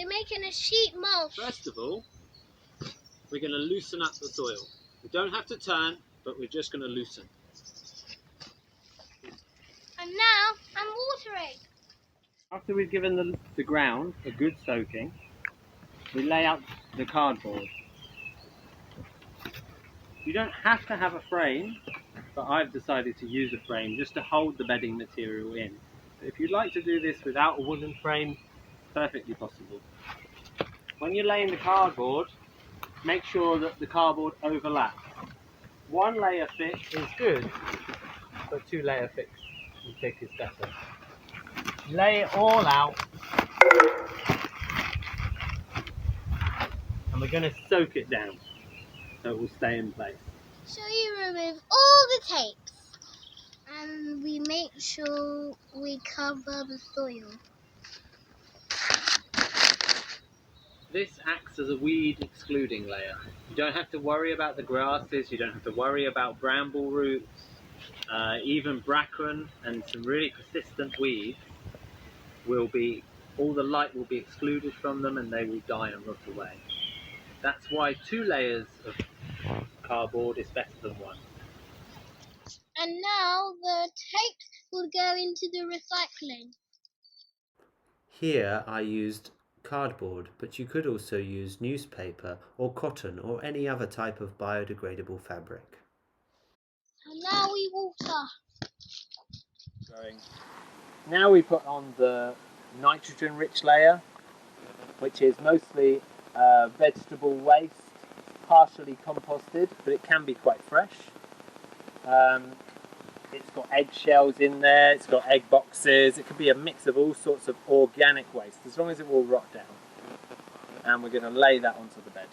we're making a sheet mulch. First of all, we're going to loosen up the soil. We don't have to turn, but we're just going to loosen. And now I'm watering. After we've given the ground a good soaking, we lay out the cardboard. You don't have to have a frame, but I've decided to use a frame just to hold the bedding material in. But if you'd like to do this without a wooden frame, perfectly possible. When you're laying the cardboard, make sure that the cardboard overlaps. One layer thick is good, but 2 layer thick is better. Lay it all out, and we're going to soak it down so it will stay in place. So you remove all the tapes and we make sure we cover the soil. This acts as a weed excluding layer. You don't have to worry about the grasses, you don't have to worry about bramble roots, even bracken and some really persistent weeds all the light will be excluded from them and they will die and rot away. That's why 2 layers of cardboard is better than 1. And now the tapes will go into the recycling. Here I used cardboard, but you could also use newspaper or cotton or any other type of biodegradable fabric. And now we water. Now we put on the nitrogen rich layer, which is mostly vegetable waste, partially composted, but it can be quite fresh. It's got eggshells in there, it's got egg boxes, it could be a mix of all sorts of organic waste, as long as it will rot down. And we're going to lay that onto the bed.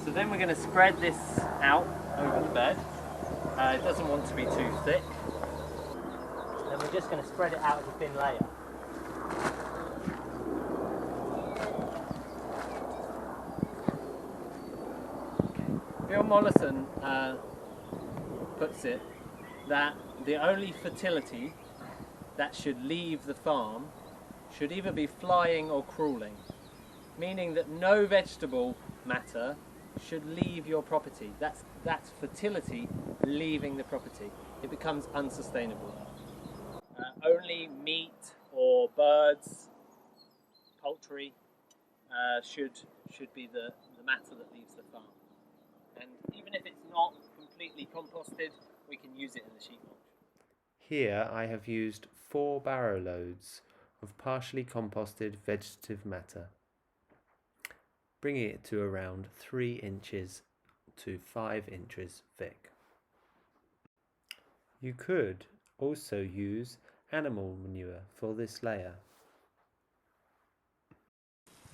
So then we're going to spread this out over the bed. It doesn't want to be too thick. Then we're just going to spread it out as a thin layer. Bill Mollison puts it that the only fertility that should leave the farm should either be flying or crawling, meaning that no vegetable matter should leave your property. That's fertility leaving the property. It becomes unsustainable. Only meat or birds, poultry, should be the matter that leaves the farm. And even if it's not completely composted, we can use it in the sheet mulch. Here I have used 4 barrow loads of partially composted vegetative matter, bringing it to around 3 inches to 5 inches thick. You could also use animal manure for this layer.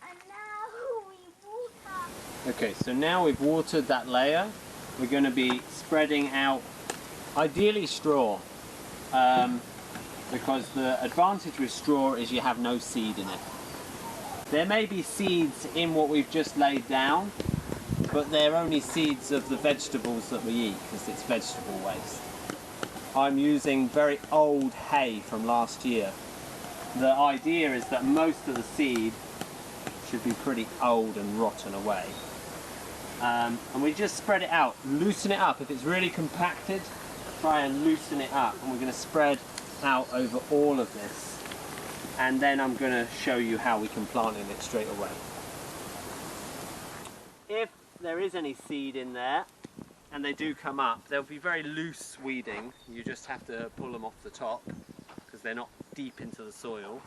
And now we water. Okay, so now we've watered that layer, we're going to be spreading out ideally straw, because the advantage with straw is you have no seed in it. There may be seeds in what we've just laid down, but they're only seeds of the vegetables that we eat because it's vegetable waste. I'm using very old hay from last year. The idea is that most of the seed should be pretty old and rotten away. And we just spread it out, loosen it up. If it's really compacted, try and loosen it up. And we're going to spread out over all of this. And then I'm going to show you how we can plant in it straight away. If there is any seed in there, and they do come up, they'll be very loose weeding. You just have to pull them off the top because they're not deep into the soil.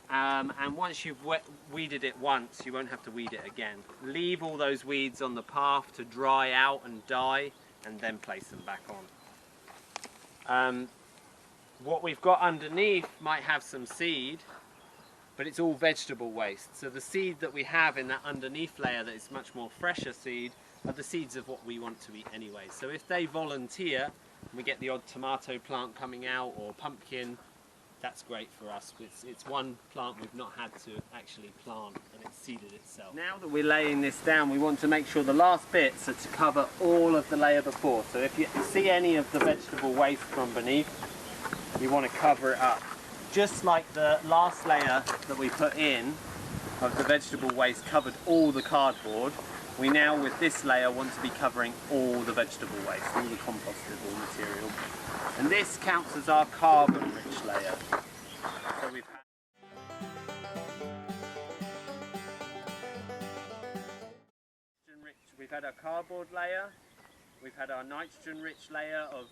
And once you've weeded it once, you won't have to weed it again. Leave all those weeds on the path to dry out and die, and then place them back on. What we've got underneath might have some seed, but it's all vegetable waste. So the seed that we have in that underneath layer that is much more fresher seed are the seeds of what we want to eat anyway. So if they volunteer, and we get the odd tomato plant coming out or pumpkin, that's great for us. It's one plant we've not had to actually plant, and it's seeded itself. Now that we're laying this down, we want to make sure the last bits are to cover all of the layer before. So if you see any of the vegetable waste from beneath, you want to cover it up. Just like the last layer that we put in of the vegetable waste covered all the cardboard, we now with this layer want to be covering all the vegetable waste, all the compostable material. And this counts as our carbon rich layer. So we've had our cardboard layer, we've had our nitrogen rich layer of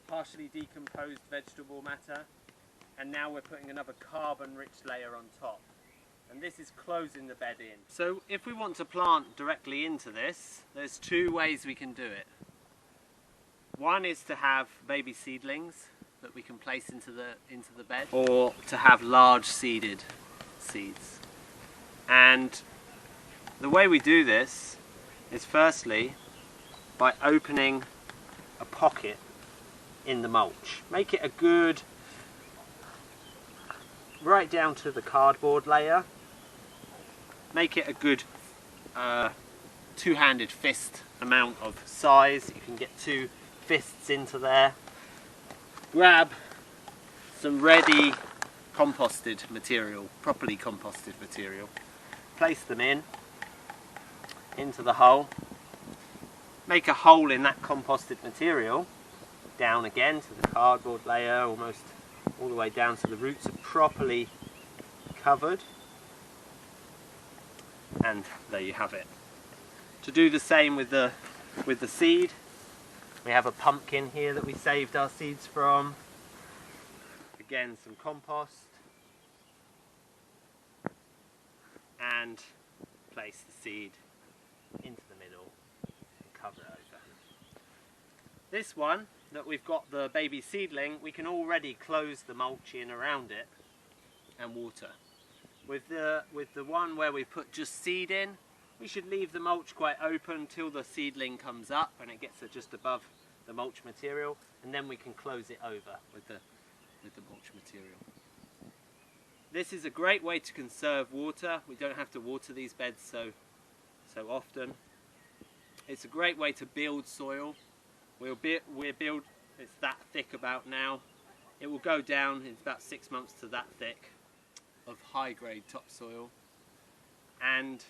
partially decomposed vegetable matter, and now we're putting another carbon rich layer on top. And this is closing the bed in. So if we want to plant directly into this, there's two ways we can do it. One is to have baby seedlings that we can place into the bed, or to have large seeded seeds. And the way we do this is firstly by opening a pocket in the mulch. Make it a good, right down to the cardboard layer. Make it a good two-handed fist amount of size. You can get 2 fists into there. Grab some ready composted material, properly composted material. Place them into the hole. Make a hole in that composted material, down again to the cardboard layer, almost all the way down so the roots are properly covered. And there you have it. To do the same with the seed, we have a pumpkin here that we saved our seeds from. Again, some compost, and place the seed into the middle and cover it over. This one that we've got the baby seedling, we can already close the mulch in around it and water. With the one where we put just seed in, we should leave the mulch quite open till the seedling comes up and it gets just above the mulch material, and then we can close it over with the mulch material. This is a great way to conserve water. We don't have to water these beds so often. It's a great way to build soil. We'll build, it's that thick about now. It will go down in about 6 months to that thick of high grade topsoil. And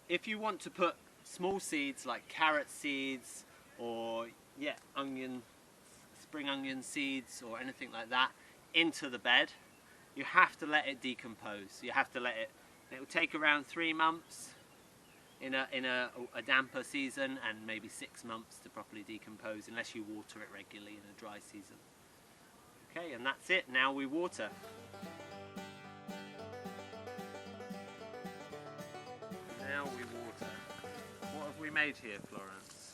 if you want to put small seeds like carrot seeds or spring onion seeds or anything like that into the bed, you have to let it decompose. You have to let it will take around 3 months in a damper season, and maybe 6 months to properly decompose unless you water it regularly in a dry season. Okay, and that's it. Now we water. Now we water. What have we made here, Florence?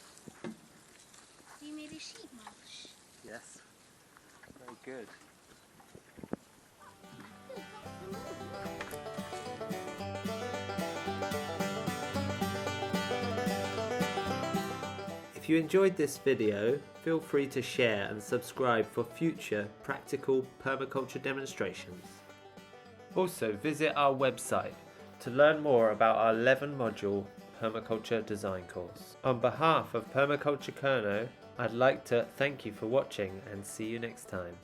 We made a sheep mulch. Yes. Very good. If you enjoyed this video, feel free to share and subscribe for future practical permaculture demonstrations. Also visit our website to learn more about our 11-module Permaculture Design Course. On behalf of Permaculture Kerno, I'd like to thank you for watching and see you next time.